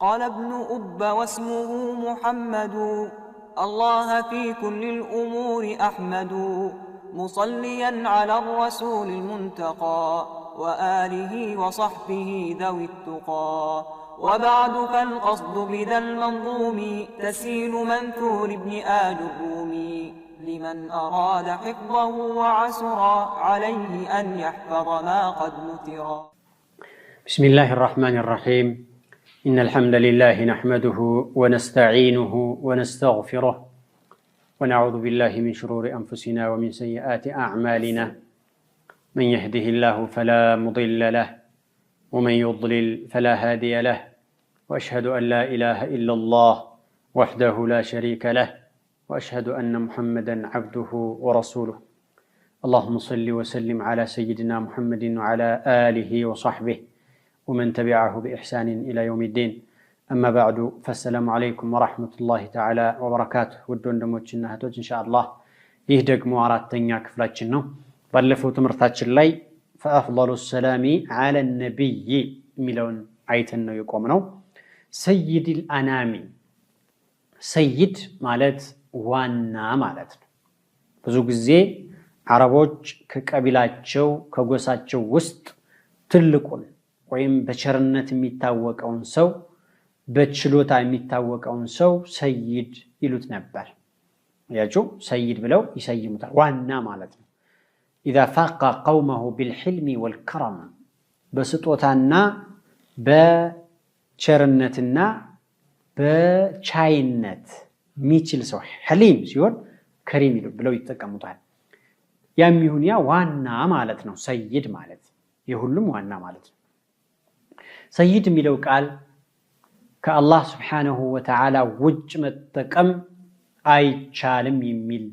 قال ابن أب واسمه محمد الله في كل الأمور أحمد مصليا على الرسول المنتقى وآله وصحبه ذوي التقى وبعد فالقصد بذا المنظوم تسيل منثور ابن آل الرومي لمن أراد حفظه وعسرا عليه أن يحفظ ما قد نثرا. بسم الله الرحمن الرحيم. إن الحمد لله نحمده ونستعينه ونستغفره ونعوذ بالله من شرور أنفسنا ومن سيئات أعمالنا من يهده الله فلا مضل له ومن يضلل فلا هادي له وأشهد أن لا إله إلا الله وحده لا شريك له وأشهد أن محمدا عبده ورسوله. اللهم صل وسلم على سيدنا محمد وعلى آله وصحبه ومن تبعه بإحسان إلى يوم الدين. أما بعد فالسلام عليكم ورحمة الله تعالى وبركاته. ودون دموتشنا هتوج إن شاء الله يهدق موارات تنيا كفلاتشنو بلفو تمرتاتش اللي فأفضل السلام على النبي ملون عيتنو يقومنو سيد الأنام. سيد مالت وانا مالت بزوج زي عربوج كقبيلاتشو كغوساتشو وسط تلقون ወይም በቸርነት የሚታወቀውን ሰው በችሎታ የሚታወቀውን ሰው ሰይድ ይሉት ነበር። ያጁ ሰይድ ብለው ይሰይሙታል፣ ዋና ማለት ነው። اذا فاق قومه بالحلم والكرم በስጦታና በቸርነትና በቻይነት የሚችል ሰው ሐሊም ሲሆን ከሪም ብለው ይጠቀሙታል። ያም ይሁን ያ ዋና ማለት ነው። ሰይድ ማለት የሁሉም ዋና ማለት ነው። ሰይድ የሚለው ቃል ከአላህ ስብሓነሁ ወተዓላ ውጭ መጠቀም አይቻልም የሚል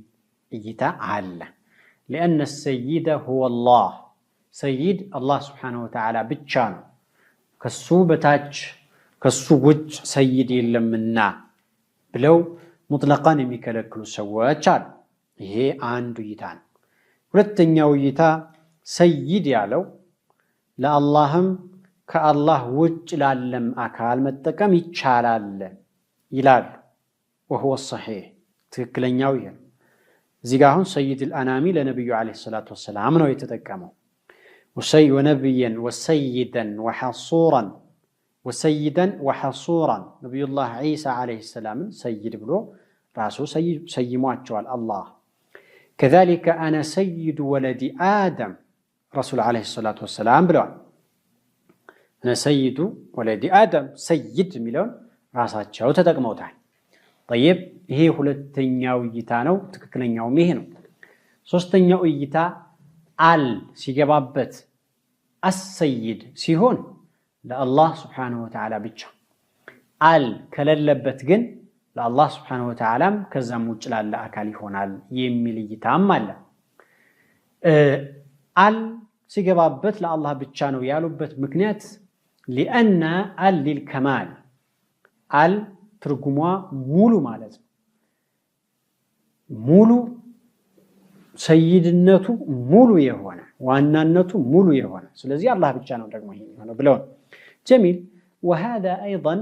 እይታ አለ። لأن السيد هو الله ሰይድ አላህ ስብሓነሁ ወተዓላ ብቻ ነው። ከሱ በታች ከሱ ውጭ ሰይድ የለምና ብለው ሙጥለቃን የሚከለክሉ ሰዎች አሉ። ይሄ አንዱ እይታ ነው። ሁለተኛው እይታ ሰይድ ያለው ለአላህም ከአላህ ውጭ ላለም አካል መጠቀም ይቻላል ይላሉ። وهو الصحيح ትክክለኛው ይሄ ነው። እዚህ ጋር አሁን ሰይድ الأنام ለነብዩ አለይሂ ሰላቱ ወሰላም ነው የተጠቀመው። ونبيا وسيدا وحصورا وسيدا وحصورا ነብዩላህ ዒሳ አለይሂ ሰላም ሰይድ ብሎ ራሱ ሰይሟቸዋል አላህ። كذلك أنا سيد ولد آدم رسول عليه الصلاة والسلام ብለዋል። أنا سيد ولد آدم سيد ملون راساتشو تتقموتان. طيب هي ሁለተኛው እይታ ነው። ትክክለኛው ይሄ ነው። ሶስተኛው እይታ አል ሲገባበት አሰይድ ሲሆን ለአላህ Subhanahu Wa Ta'ala ብቻ፣ አል ከሌለበት ግን ለአላህ Subhanahu Wa Ta'ala ከዛም ውጭ ላለ አካል ይሆናል የሚል እይታም አለ። አል ሲገባበት ለአላህ ብቻ ነው ያሉበት ምክንያት لأن ال للكمال ال ትርጉሟ ሙሉ ማለት ነው። ሙሉ ሰይድነቱ ሙሉ የሆነ ዋናነቱ ሙሉ የሆነ ስለዚህ አላህ ብቻ ነው ደግሞ ይሄ ነው ብለው جميل. وهذا ايضا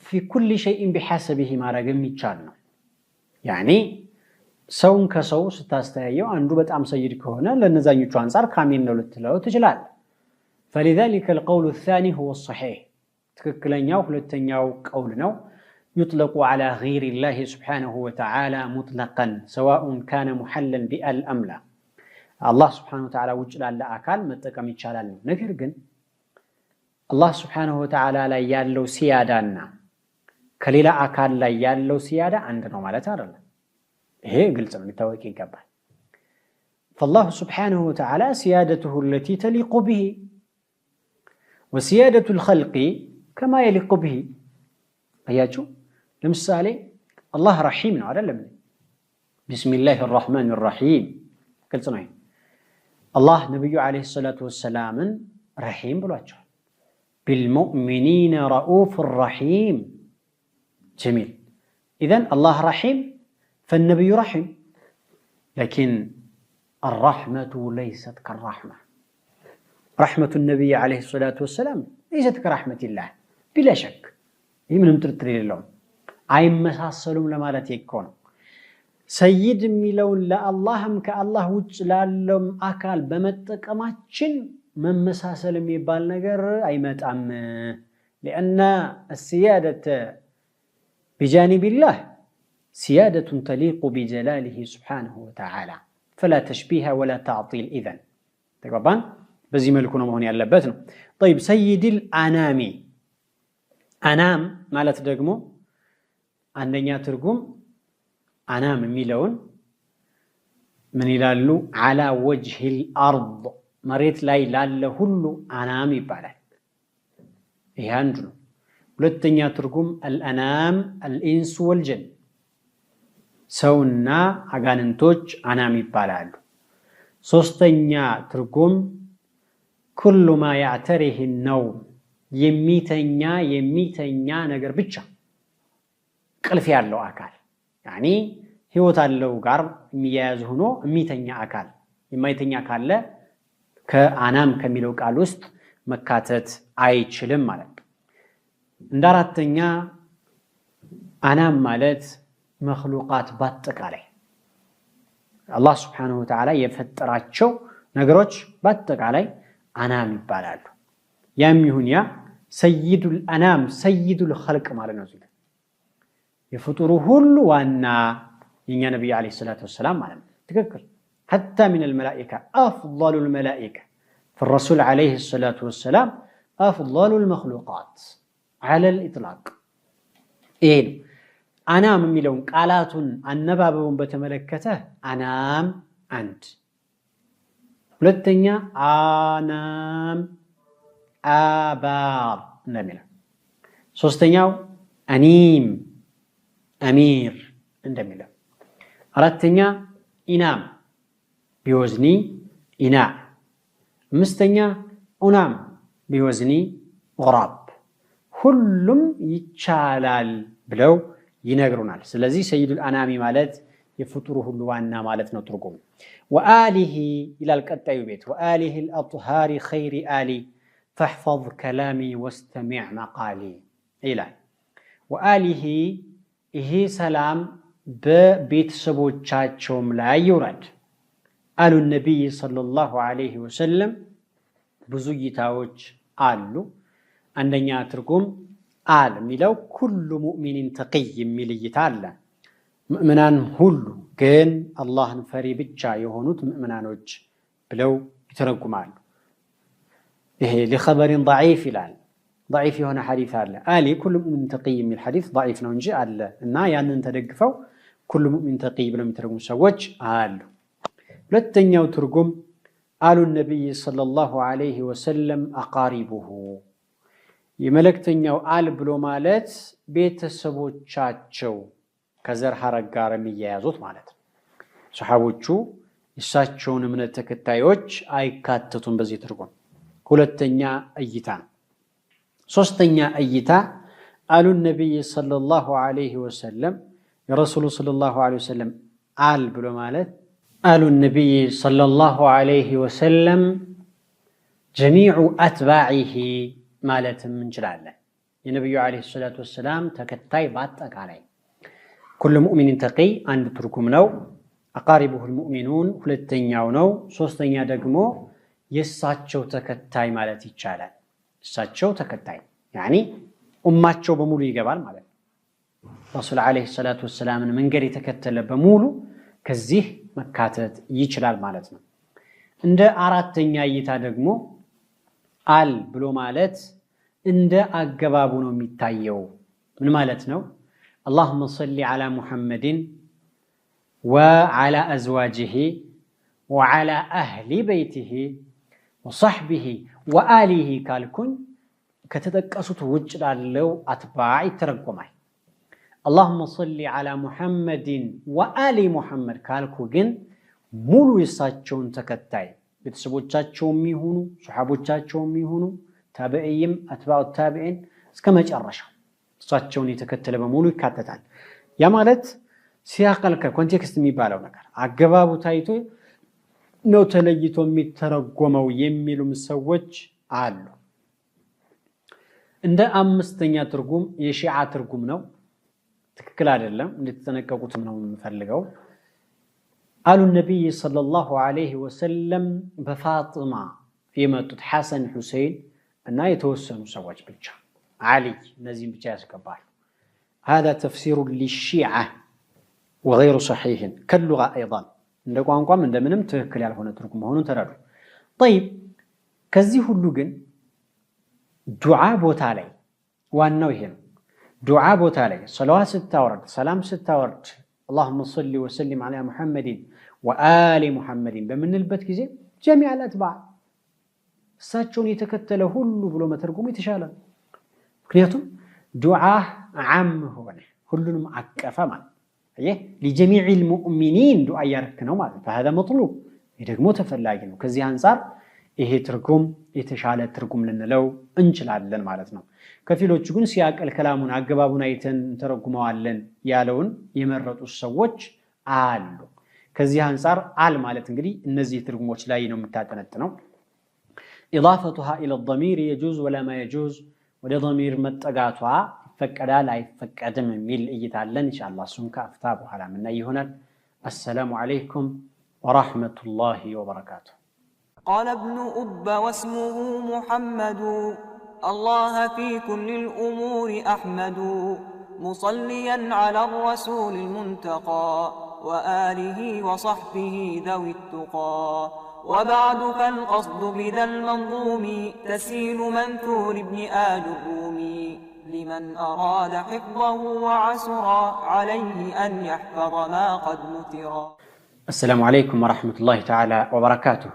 في كل شيء بحسبه ማረግም ይቻል ነው። يعني ሰውን ከሰው ስታስተያየው አንዱ በጣም ሰይድ ከሆነ ለነዛኞቹ አንፃር ካሚል ነው ልትለው ትችላለህ። فلذلك القول الثاني هو الصحيح تككلنياو ሁለተኛው ቀውል ነው። يطلق على غير الله سبحانه وتعالى مطلقا سواء كان محلا بأل أم لا. الله سبحانه وتعالى ውጭ ላለ አካል መጠቀም ይቻላል ነው። ነገር ግን አላህ سبحانه وتعالى ላይ ያለው ሲያዳና ከሌላ አካል ላይ ያለው ሲያዳ አንድ ነው ማለት አይደለም። ይሄ ግልጽ ነው፣ ሊታወቅ ይገባል። فالله سبحانه وتعالى سيادته التي تليق به وسيادة الخلق كما يليق به. أياتو لمثالي الله رحيم عدل بسم الله الرحمن الرحيم قلت صنعين الله نبي عليه الصلاة والسلام رحيم بلواتشو بالمؤمنين رؤوف الرحيم. جميل. إذن الله رحيم فالنبي رحيم، لكن الرحمة ليست كالرحمة. رحمة النبي عليه الصلاة والسلام ليست كرحمة الله، بلا شك يمنم ترتري لهم አይመሳሰሉም ለማለት ይኮን ሰይድ የሚለውን ለአላህም ከአላህ ውጭ ላለም አካል በመጠቀማችን መመሳሰል የሚባል ነገር አይመጣም لأن السيادة بجانب الله سيادة تليق بجلاله سبحانه وتعالى فلا تشبيه ولا تعطيل إذن تقبان بزي ملكونا مهوني اللبتنا طيب سيد الأنام أنام مالت دقمو عندنا ترجم أنام ميلون من يلالو على وجه الأرض مريت لا يلالو هلو أنام يبالك يهانجلو ولتنيا ترجم الأنام الإنس والجن سونا أغاننتوج أنام يبالالو سوستنيا ترجم كل ما يعتريه النوم يميتنيا نجر بيتشا قلف ያለው አካል يعني ህይወት አለው ጋር የሚያያዝ ሆኖ የሚተኛ አካል የማይተኛ ካለ ከአናም ከሚለው ቃል ውስጥ መካተት አይችልም ማለት እንደ አራተኛ አናም ማለት መخلوقات በአጠቃላይ አላህ Subhanahu Wa Ta'ala የፈጠራቸው ነገሮች በአጠቃላይ አናም ይባላሉ ያም ይሁን ያ ሰይዱል አናም ሰይዱል ኸልቅ ማለት ነው يفطر كل وانا يا نبي عليه الصلاه والسلام معلم تذكر حتى من الملائكه افضل الملائكه فالرسول عليه الصلاه والسلام افضل المخلوقات على الاطلاق ايه انا ميلون قالاتون انبابون بتملكته انام عند ሁለተኛ አናም አባር እንደሚለው ሶስተኛው አኒም أمير عندما أردتني إنام بوزني إناء مستنيا أنام بوزني غراب كلهم يتشالال بلو ينقرونال سلزي سيد الأنام مالت يفطره اللوانا مالت نتركم وآله إلى الكتاي بيت وآله الأطهار خير آلي فاحفظ كلامي واستمع مقالي إلى وآله ይሄ ሰላም በቤተሰቦቻቸውም ላይ ይውረድ አሉ ነብይ ሰለላሁ ዐለይሂ ወሰለም ብዙ ይታዎች አሉ አንደኛ ትርጉም አል ሚለው ኩሉ ሙእሚኒን ተቂይ የሚል ይታ አለ ሙእሚናን ሁሉ ግን አላህን ፈሪ ብቻ የሆኑት ሙእሚናኖች ብለው ይተረጉማሉ ይሄ ለخبرን ضعيف ይላል ضعيف هنا حديث هذا آلي كل مؤمن تقي من الحديث ضعيف نونجي على إنها يعني أنت دقفوا كل مؤمن تقي بلهم يترجم سوج آلو لتنيا وترجم آل النبي صلى الله عليه وسلم أقاربه يملك تنيا وآل بلو مالت بيت السبوت شاتشو كزر حرق قارمية زوت مالت صحابوتشو يساتشون من التكتايوج أي كاتتون بزي ترجم كل التنيا أيتان ሶስተኛ እይታ አሉ ነብይ ሰለላሁ ዐለይሂ ወሰለም የረሱሉ ሰለላሁ ዐለይሂ ወሰለም አል ብሎ ማለት አሉ ነብይ ሰለላሁ ዐለይሂ ወሰለም جميع أتباعه ማለትም እንችላለን የነብዩ ዐለይሂ ሰላቱ ወሰለም ተከታይ በአጠቃላይ كل مؤمن تقي አንድ ትርጉም ነው أقاربه المؤمنون ሁለተኛው ነው ሶስተኛ ደግሞ የሳቸው ተከታይ ማለት ይቻላል እሳቸው ተከታይ يعني ኡማቸው በሙሉ ይገባል ማለት ነው ረሱል አለይሂ ሰላቱ ወሰለም መንገድ የተከተለ በሙሉ ከዚህ መካተት ይችላል ማለት ነው እንደ አራተኛ እይታ ደግሞ አል ብሎ ማለት እንደ አገባቡ ነው የሚታየው ምን ማለት ነው اللهم صل على محمد وعلى ازواجه وعلى اهل بيته وصحبه وآله كالكن كتدقسوت وجه لاለው አትባዕ ይተረጎማል اللهم صل على محمد وآل محمد ካልኩ ግን ሙሉ የሳቸውን ተከታይ ቤተሰቦቻቸውም ይሁኑ ሱሐቦቻቸውም ይሁኑ ታቢዒም አትባዕ ታቢዒን እስከ መጨረሻው እሳቸውን የተከተለ በሙሉ ይካተታል ያ ማለት ሲያቀልከ ኮንቴክስት የሚባለው ነገር አገባቡ ታይቶ ነው ተለይቶ የሚተረጎመው የሚሉም ሰዎች አሉ እንደ አምስተኛ ትርጉም የሺዓ ትርጉም ነው። ትክክል አይደለም፣ እንድትጠነቀቁትም ነው የምፈልገው። አሉ ነብይ ሰለላሁ ዐለይሂ ወሰለም በፋጢማ የመጡት ሐሰን ሁሴን እና የተወሰኑ ሰዎች ብቻ አሊ እነዚህም ብቻ ያስገባሉ። هذا تفسير للشيعة وغير صحيح كاللغة أيضا እንደ ቋንቋም እንደምንም ትክክል ያልሆነ ትርጉም መሆኑን ተረዱ። طيب ከዚህ ሁሉ ግን ዱዓ ቦታ ላይ ዋናው ይሄ ነው። ዱዓ ቦታ ላይ ሰላዋት ስታወርድ ሰላም ስታወርድ اللهم صل وسلم على محمد وآل محمد በምንልበት ጊዜ جميع الأتباع እሳቸውን የተከተለ ሁሉ ብሎ መተርጎሙ የተሻለ ነው። ምክንያቱም ዱዓ ዓም ሆነ ሁሉንም አቀፈ ማለት አየህ لجميع المؤمنين ዱዓ ያረክ ነው ማለት فهذا مطلوب ይሄ ደግሞ ተፈላጊ ነው። ከዚህ አንፃር ይሄ ትርጉም የተሻለ ትርጉም ልንለው እንችላለን ማለት ነው። ከፊሎቹ ግን ሲያቀል ከላሙን አገባቡን አይተን ተረጉመዋለን ያለውን የመረጡ ሰዎች አሉ። ከዚህ አንፃር አል ማለት እንግዲህ እነዚህ ትርጉሞች ላይ ነው የምታጠነጥነው። إضافتها إلى الضمير يجوز ولا ما يجوز ወደ ضمير መጠጋቷ ይፈቀዳል አይፈቀድም የሚል እይታ አለን። ኢንሻአላህ እሱን ከአፍታ በኋላ ምን ይሆናል። السلام عليكم ورحمة الله وبركاته. قال ابن أب واسمه محمد الله في كل الأمور أحمد مصليا على الرسول المنتقى وآله وصحبه ذوي التقى وبعد فالقصد بذا المنظوم تسيل منثور ابن آل الرومي لمن أراد حفظه وعسرا عليه أن يحفظ ما قد نثرا. السلام عليكم ورحمة الله تعالى وبركاته.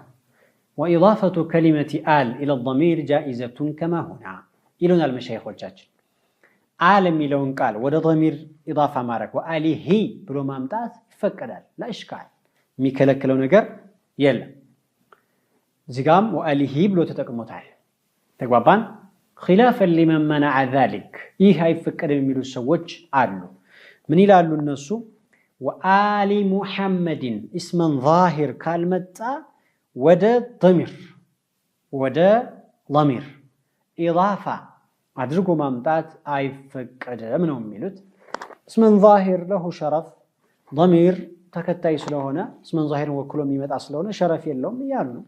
وإضافة كلمة آل إلى الضمير جائزة كما هنا إلنا المشايخ والجاج عالم لون قال وده ضمير إضافة مارك وآله بلو مامتاز فكدال لا إشكال ميكلك لو نقر يلا زقام وآله بلو تتقمتها تقبابان خلافا لمن منع ذلك هاي فكر ميلو سوج آلو من إلى آلو النسو وآل محمد اسما ظاهر كلمة وده ضمير وده ضمير إضافة أدركوا مامتات أي فكر منهم ميلوت اسم ظاهر له شرف ضمير تكتايس له هنا اسم ظاهر وكلهم يمت أصله شرف يلهم يالونه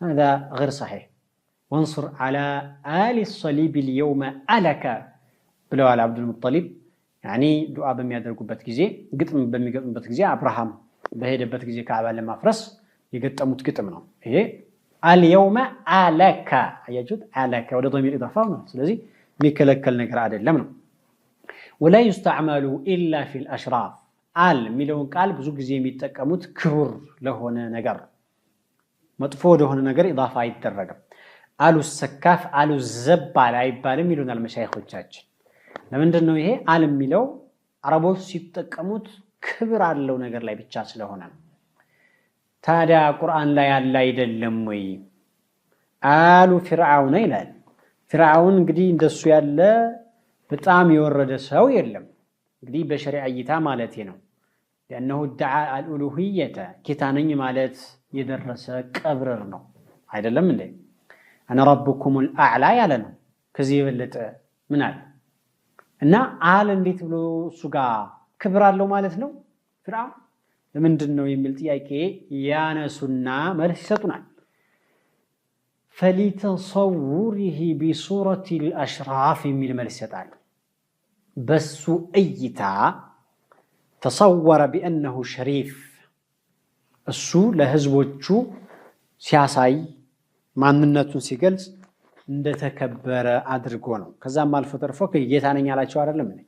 هذا غير صحيح. وانصر على آل الصليب اليوم ألك بلو على عبد المطلب يعني دعاء بميادر قبت كزي قطم بميقطم بتكزي أبراهام بهيدا بتكزي كعبا لما فرس يقطم متقطمنا إيه اليوم عليك يجد عليك وده ضمير إضافة ስለዚህ የሚከለከል ነገር አይደለም ነው። ولا يستعمل إلا في الأشراف አል የሚለውን ቃል ብዙ ጊዜ የሚጠቀሙት ክቡር ለሆነ ነገር መጥፎ ለሆነ ነገር ኢዳፋ አይደረግም። አሉ ሰካፍ አሉ ዘባል አይባልም ይሉናል መሻይኾቻችን። ለምንድን ነው ይሄ አል የሚለው አረቦች ሲጠቀሙት ክብር አለው ነገር ላይ ብቻ ስለሆነ ነው። ታዲያ ቁርአን ላይ ያለ አይደለም ወይ? አሉ ፍርዓውን ይላል። ፍርዓውን እንግዲህ እንደሱ ያለ በጣም የወረደ ሰው የለም እንግዲህ በሸሪዓ እይታ ማለት ነው። لأنه ادعى الألوهية كتاني مالت يدرس قبرر ነው አይደለም እንዴ? أنا ربكم الأعلى ያለነው ከዚህ የበለጠ ምን አለ? እና አል እንዴት ብሎ እሱ ጋር ክብር አለው ማለት ነው ፍርዓውን ለምንድን ነው የሚል ጥያቄ ያነሱና መልስ ይሰጡናል። فلتصوره بصورة الأشراف የሚል መልስ ይሰጣሉ። በሱ እይታ تصور بأنه شريف እሱ ለህዝቦቹ ሲያሳይ ማንነቱን ሲገልጽ እንደተከበረ አድርጎ ነው። ከዛም አልፎ ተርፎ ጌታ ነኝ ያላቸው አይደለም እንዴ?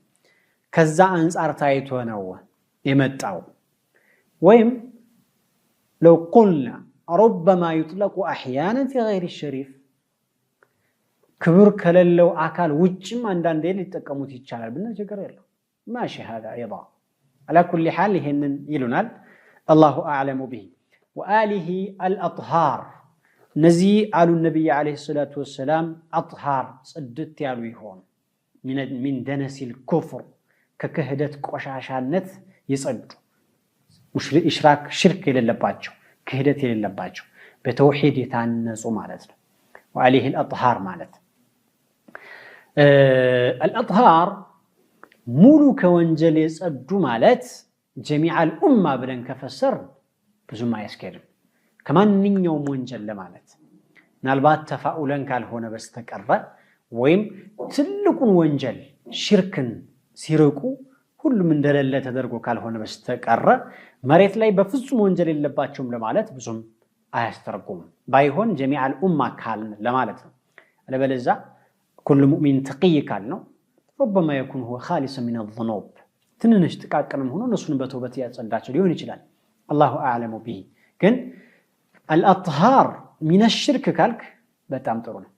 ከዛ አንፃር ታይቶ ነው የመጣው። ወይም لو قلنا ربما يطلق احيانا في غير الشريف ክብር ከሌለው አካል ውጭም አንዳንዴ ሊጠቀሙት ይቻላል ብንል ችግር የለው። ماشي هذا ايضا على كل حال ይሄንን ይሉናል። الله اعلم به. واله الاطهار እነዚህ አሉ ነብይ አለይሂ ሰላቱ ወሰላም አጥሃር ጽድት ያሉ ይሆን من دنس الكفر ከክህደት ቆሻሻነት ይጸዱ ኢሽራክ ሽርክ የሌለባቸው ክህደት የሌለባቸው በተውሂድ የታነጹ ማለት ነው። وعليه الأطهار ማለት الأطهار مولو كونجل يصدو مالت جميع الأمة بلن كفسر بزو ما يسكرم كمان نينيوم وانجل لمالت نالبات تفاؤلن كالهونا بستقرر ويم تلقون وانجل شركن سيرقو كل من دلالة تدرقو كالهونا بستقرر مريت لاي بفزم وانجل اللباتشوم لمالت بزوم آيسترقوم بايهون جميع الأمة كالن لمالت لبلزا كل مؤمن تقي كالنو ربما يكون هو خالصا من الذنوب تننش تقاقنم هونو نسون بتوبت ያጸዳቸው ሊሆን ይችላል الله اعلم به ግን الاطهار من الشرك ካልክ በጣም ጥሩ ነው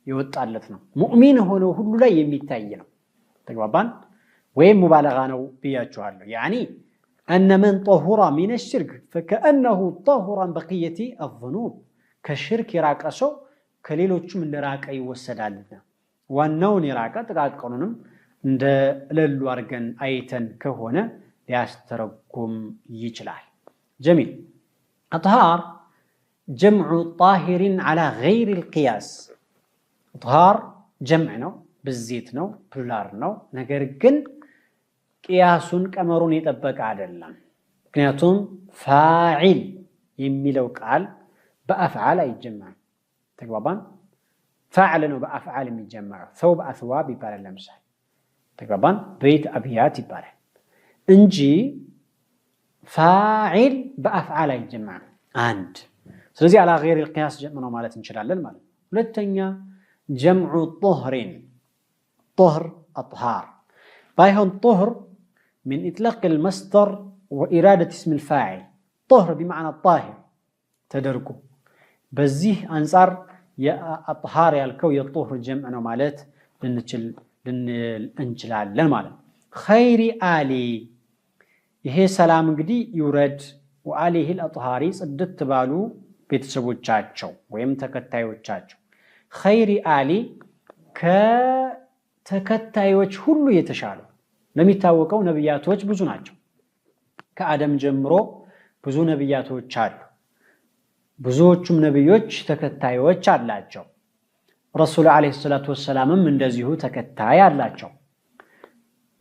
ይወጣለት ነው ሙእሚን ሆኖ ሁሉ ላይ የሚታይ ነው ተግባባን ወይም ሙባለጋ ነው ብያችኋለሁ يعني ان من طهر من الشرك فكانه طهر بقيه الذنوب ከሽርክ የራቀ ሰው ከሌሎቹም እንደራቀ ይወሰዳልና ዋናውን የራቀ ተቃቀኑንም እንደ ለሉ አርገን አይተን ከሆነ ሊያስተረጉም ይችላል جميل اطهار جمع طاهر على غير القياس اطهار جمع ነው بالزيت ነው ፕሉራል ነው ነገር ግን ቂያሱን ቀመሩን የጠበቀ አይደለም ምክንያቱም ፋዒል የሚለው ቃል በአፍዓል አይጀመርም ተግባባን فاعل ነው በአፍዓል የሚጀመረው ثوب اثواب ይባላል ለምሳሌ ተግባባን ቤት አብያት ይባላል እንጂ ፋዒል በአፍዓል አይጀመርም አንድ ስለዚህ على غير القياس ጀምዕ ነው ማለት እንችላለን ማለት ሁለተኛ جمع طهر طهر اطهار بايهون طهر من اطلاق المصدر واراده اسم الفاعل طهر بمعنى الطاهر تدركوا በዚህ አንፃር የአጥሃር ያልከው የጦህር ጀምዕ ነው ማለት እንችላለን ማለት ኸይሪ አሊ ይሄ ሰላም እንግዲህ ይውረድ ወአሊሂ አልአጥሃሪ ጽድት ባሉ ቤተሰቦቻቸው ወይም ተከታዮቻቸው ኸይሪ አሊ ከተከታዮች ሁሉ የተሻሉ ለሚታወቀው ነብያቶች ብዙ ናቸው ከአደም ጀምሮ ብዙ ነብያቶች አሉ ብዙዎቹም ነብዮች ተከታዮች አላቸው ረሱል አለይሂ ሰላቱ ወሰላምም እንደዚሁ ተከታይ አላቸው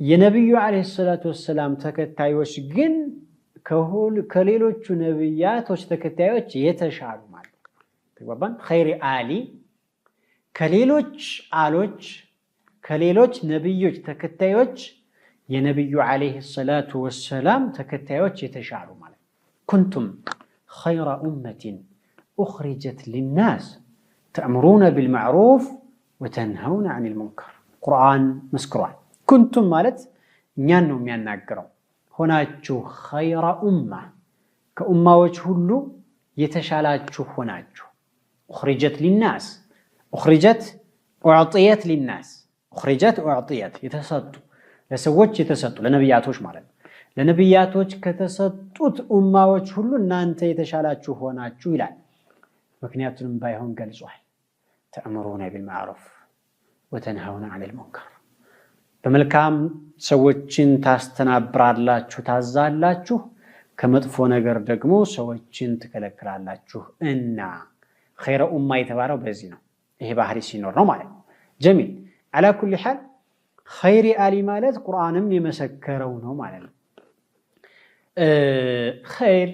የነብዩ አለይሂ ሰላቱ ወሰላም ተከታዮች ግን ከሌሎቹ ነብያቶች ተከታዮች የተሻሉ ማለት ተግባባን ኸይሪ አሊ ከሌሎች አሎች ከሌሎች ነብዮች ተከታዮች የነብዩ አለይሂ ሰላቱ ወሰላም ተከታዮች የተሻሉ ማለት ኩንቱም خير أمة أخرجت للناس تأمرون بالمعروف وتنهون عن المنكر قرآن مسكران كنتم مالت نيانو مياناقروا هناچو خير أمة كأمة وجهلو يتشالاچو هناچو أخرجت للناس أخرجت أعطيت للناس أخرجت أعطيت يتسطو لسووچ يتسطو لنبياتوش مالت ለነብያቶች ከተሰጡት ኡማዎች ሁሉ እናንተ የተሻላችሁ ሆናችሁ ይላል ምክንያቱም ባይሆን ገልጿል ተአምሩና ቢልማዕሩፍ ወተንሃውና ዐኒል ሙንከር በመልካም ሰዎችን ታስተናብራላችሁ ታዛላችሁ ከመጥፎ ነገር ደግሞ ሰዎችን ትከለክላላችሁ እና ኸይረ ኡማ የተባለው በዚህ ነው ይሄ ባህሪ ሲኖር ነው ማለት ጀሚል على كل حال ኸይሪ አሊ ማለት ቁርአንም የመሰከረው ነው ማለት ነው خير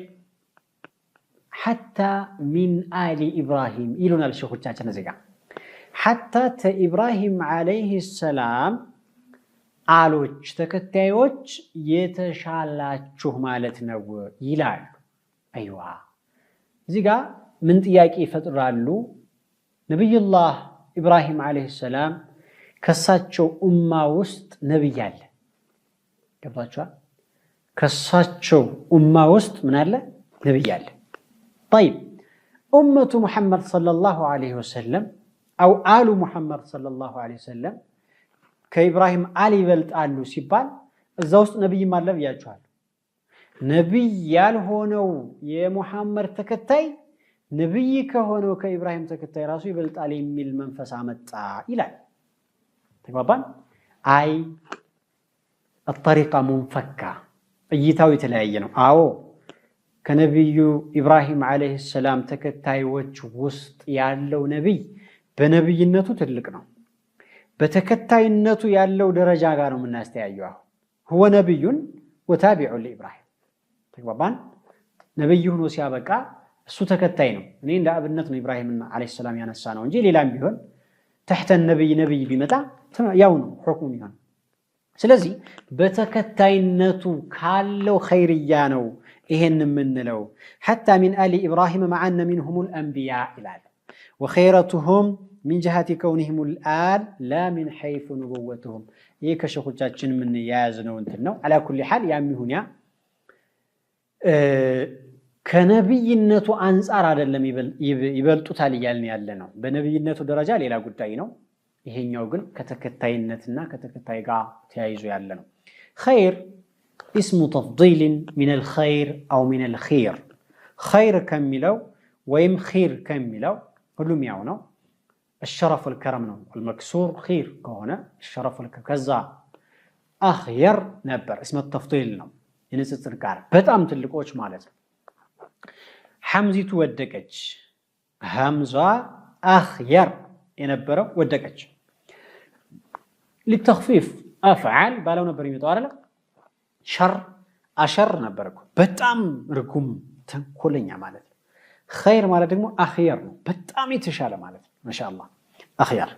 حتى من آل إبراهيم إلونا الشيخ الشاچن زيغا حتى إبراهيم عليه السلام آلوچ ተከታዮች የተሻላችሁ ማለት ነው ይላል አይዋ እዚጋ ምን ጥያቄ ይፈጥራሉ ነብዩላህ ኢብራሂም عليه السلام ከሳቸው ኡማ ውስጥ ነብይ አለ ገባችኋል ከሳቸው ኡማ ውስጥ ምን አለ ነብይ አለ طيب امه محمد صلى الله عليه وسلم او آل محمد صلى الله عليه وسلم ከኢብራሂም አሊ ይበልጣሉ ሲባል እዛ ውስጥ ነብይ ማለ ብያችኋል ነብይ ያልሆነው የሙሐመድ ተከታይ ነብይ ከሆነው ከኢብራሂም ተከታይ ራሱ ይበልጣል የሚል መንፈስ አመጣ ይላል ተግባባን አይ الطريقه منفكه እይታው የተለያየ ነው አዎ ከነብዩ ኢብራሂም አለይሂ ሰላም ተከታዮች ውስጥ ያለው ነብይ በነብይነቱ ትልቅ ነው በተከታይነቱ ያለው ደረጃ ጋር ነው የምናስተያየው هو نبي وتابع لإبراهيم ተግባባን ነብይ ሆኖ ሲያበቃ እሱ ተከታይ ነው እኔ እንደ አብነት ነው ኢብራሂም አለይሂ ሰላም ያነሳ ነው እንጂ ሌላም ቢሆን تحت النبي نبي ቢመጣ ያው ነው ሁክሙ ይሆን ስለዚህ በተከታይነቱ ካለው ኸይርያ ነው ይሄን ምንለው حتى من آل إبراهيم مع أن منهم الأنبياء إلال وخيرتهم من جهة كونهم الآل لا من حيث نبوتهم يكشخوچاچن من يازنو انتنو على كل حال ياميሁን ያ ከነብይነቱ አንፃር አይደለም ይበልጡታል ይያልን ያለ ነው በነብይነቱ ደረጃ ሌላ ጉዳይ ነው ይሄኛው ግን ከተከታይነትና ከተከታይ ጋር ተያይዞ ያለ ነው خير اسم تفضيل من الخير او من الخير خير كميلو ويم خير كميلو ሁሉም ያው ነው الشرف والكرم ነው المكسور خير كونه الشرف والكرم كذا اخير ነበር اسم التفضيل ነው የንጽጽር ቃል በጣም ትልቆች ማለት ነው ሐምዚቱ ወደቀች ሐምዛ اخير የነበረው ወደቀች للتخفيف افعال ባለው ነበር የሚጠው አይደል شر اشر ነበርኩ በጣም ርኩም ተንኮለኛ ማለት ነው خير ማለት ደግሞ اخير ነው በጣም የተሻለ ማለት ነው ማሻአላህ اخير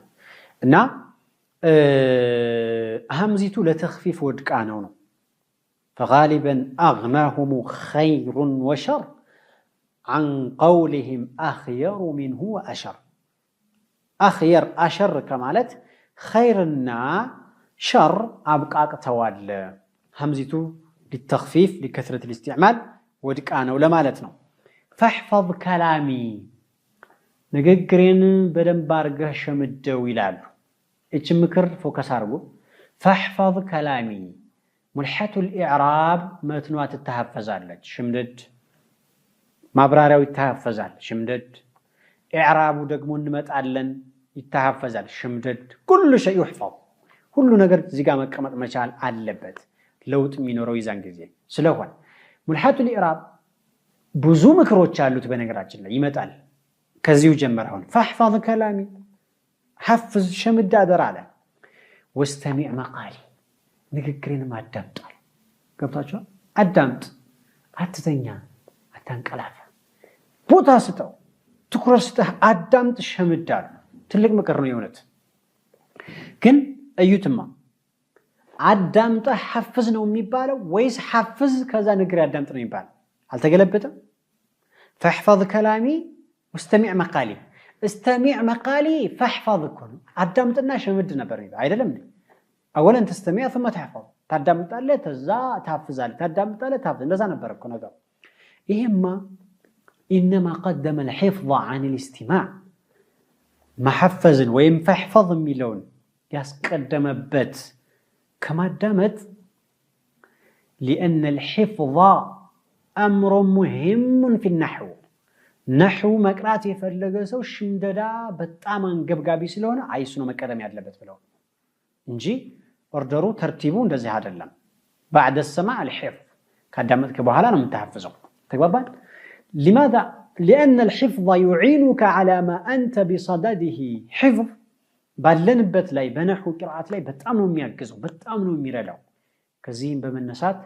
እና ሐምዚቱ ለተخفيف ወድቃ ነው فغالبا اغناهم خير وشر عن قولهم اخير منه واشر اخير اشر كمالت خيرنا شر ابقاقتوال همزيتو للتخفيف لكثرة الاستعمال ودقانو لمالتنا فاحفظ كلامي نغغرين بدنب አርገህ ሸምደው ይላሉ እቺ ምክር ፎከስ አርጉ فاحفظ كلامي ملحة الاعراب متنوا تتحفظالች ሽምደድ ማብራሪያው ይተሐፈዛል ሽምደድ ኢዕራቡ ደግሞ እንመጣለን ይተሐፈዛል ሽምደድ كل شيء يحفظ ሁሉ ነገር እዚህ ጋር መቀመጥ መቻል አለበት ለውጥ የሚኖረው ይዛን ጊዜ ስለሆነ ሙልሐቱ الإعراب ብዙ ምክሮች አሉት በነገራችን ላይ ይመጣል ከዚሁ ጀመረውን فاحفظ كلامي حفظ ሽምድ አደራለ واستمع مقالي ንግግሬን ማዳምጣል ገብታችሁ አዳምጥ አትተኛ አታንቀላፋ ቦታ ስጠው ትኩረት ስጠህ አዳምጥ ሸምዳል ትልቅ ምክር ነው የሆነት ግን እዩትማ አዳምጣ ሐፍዝ ነው የሚባለው ወይስ ሐፍዝ ከዛ ንግር አዳምጥ ነው የሚባለው አልተገለበጠም فاحفظ كلامي واستمع مقالي استمع مقالي فاحفظ كل አዳምጥና ሸምድ ነበር አይደለም اولا تستمع ثم تحفظ ታዳምጣለህ ተዛ ታፍዛለህ ታዳምጣለህ ታፍዝ እንደዛ ነበር እኮ ነገር ይሄማ انما قدم الحفظ عن الاستماع محفظ ويم فاحفظ ميلون ياسقدمبت كما دامت لان الحفظ امر مهم في النحو نحو مقرات يفلገ ሰው ሽምደዳ በጣም አንገብጋቢ ስለሆነ አይሱ ነው መቀደም ያለበት ብለው እንጂ ኦርደሩ ተርቲቡ እንደዚህ አይደለም بعد السماع الحفظ ካዳመጥከ በኋላ ነው የምትሐፍዘው ተግባባን لماذا لان الحفظ يعينك على ما انت بصدده حفظ ባለንበት ላይ በነሑ ቅራአት ላይ በጣም ነው የሚያግዘው በጣም ነው የሚረዳው ከዚህም በመነሳት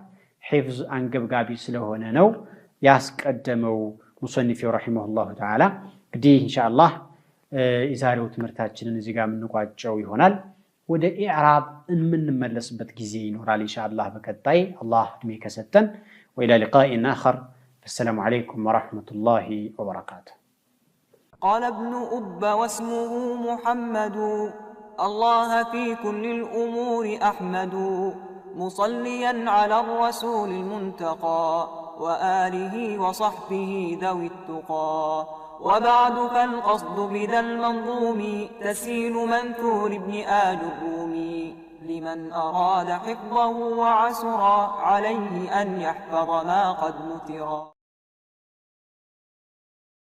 حفظ አንገብጋቢ ስለሆነ ነው ያስቀደመው ሙሰኒፍ ረሂመሁላህ ተዓላ እንግዲህ ኢንሻአላህ ኢዛሬው ትምህርታችንን እዚህ ጋር እንቋጨው ይሆናል ወደ ኢዕራብ እንመለስበት ጊዜ ይኖራል ኢንሻአላህ በቀጣይ አላህ እድሜ ከሰጠን وإلى لقاء آخر السلام عليكم ورحمة الله وبركاته قال ابن أب واسمه محمد الله في كل الأمور أحمد مصليا على الرسول المنتقى وآله وصحبه ذوي التقى وبعد فالقصد بذا المنظوم تسهيل منثور ابن آل الرومي لمن أراد حفظه وعسر عليه أن يحفظ ما قد نثر